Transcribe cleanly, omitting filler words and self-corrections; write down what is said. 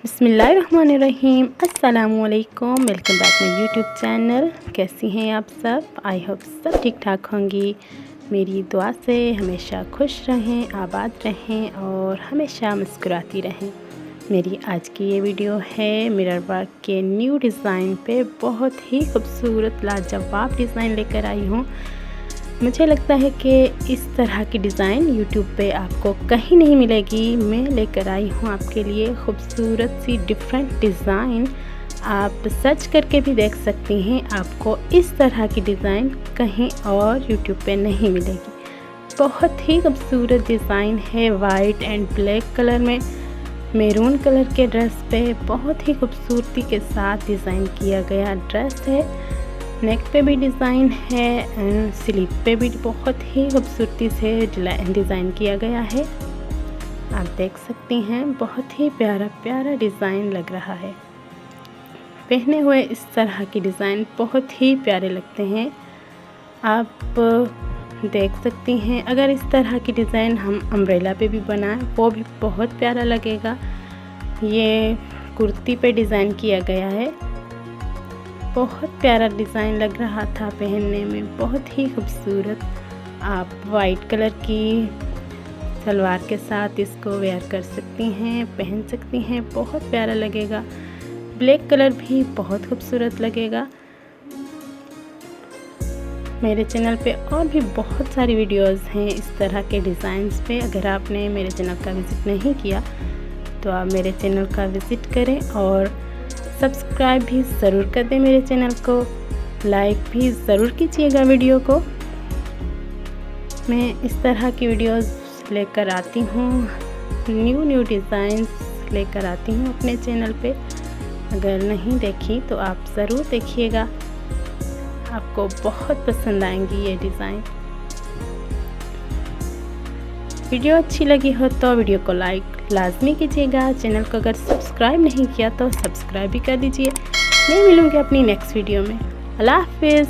बिस्मिल्लाहिर्रहमानिर्रहीम। अस्सलामुअलैकुम। Welcome back my YouTube channel. कैसी हैं आप सब? आई होप सब ठीक ठाक होंगी। मेरी दुआ से हमेशा खुश रहें, आबाद रहें और हमेशा मुस्कुराती रहें। मेरी आज की ये वीडियो है मिरर वर्क के न्यू डिज़ाइन पे। बहुत ही खूबसूरत लाजवाब डिज़ाइन लेकर आई हूँ। मुझे लगता है कि इस तरह की डिज़ाइन YouTube पे आपको कहीं नहीं मिलेगी। मैं लेकर आई हूँ आपके लिए खूबसूरत सी डिफरेंट डिज़ाइन। आप सर्च करके भी देख सकती हैं, आपको इस तरह की डिज़ाइन कहीं और YouTube पे नहीं मिलेगी। बहुत ही खूबसूरत डिज़ाइन है। वाइट एंड ब्लैक कलर में मैरून कलर के ड्रेस पे बहुत ही खूबसूरती के साथ डिज़ाइन किया गया ड्रेस है। नेक पे भी डिज़ाइन है एंड स्लीव पे भी बहुत ही खूबसूरती से डिज़ाइन किया गया है। आप देख सकती हैं, बहुत ही प्यारा प्यारा डिज़ाइन लग रहा है। पहने हुए इस तरह की डिज़ाइन बहुत ही प्यारे लगते हैं। आप देख सकती हैं, अगर इस तरह की डिज़ाइन हम अम्ब्रेला पे भी बनाएं वो भी बहुत प्यारा लगेगा। ये कुर्ती पे डिज़ाइन किया गया है। बहुत प्यारा डिज़ाइन लग रहा था पहनने में, बहुत ही खूबसूरत। आप वाइट कलर की सलवार के साथ इसको वेयर कर सकती हैं, पहन सकती हैं, बहुत प्यारा लगेगा। ब्लैक कलर भी बहुत खूबसूरत लगेगा। मेरे चैनल पे और भी बहुत सारी वीडियोस हैं इस तरह के डिज़ाइंस पे। अगर आपने मेरे चैनल का विज़िट नहीं किया तो आप मेरे चैनल का विज़िट करें और सब्सक्राइब भी ज़रूर कर दें मेरे चैनल को। लाइक भी ज़रूर कीजिएगा वीडियो को। मैं इस तरह की वीडियोस लेकर आती हूँ, न्यू डिज़ाइंस लेकर आती हूँ अपने चैनल पे। अगर नहीं देखी तो आप ज़रूर देखिएगा, आपको बहुत पसंद आएंगी ये डिज़ाइन। वीडियो अच्छी लगी हो तो वीडियो को लाइक लाजमी कीजिएगा। चैनल को अगर सब्सक्राइब नहीं किया तो सब्सक्राइब भी कर दीजिए। मैं मिलूँगी अपनी नेक्स्ट वीडियो में। अल्लाह हाफिज़।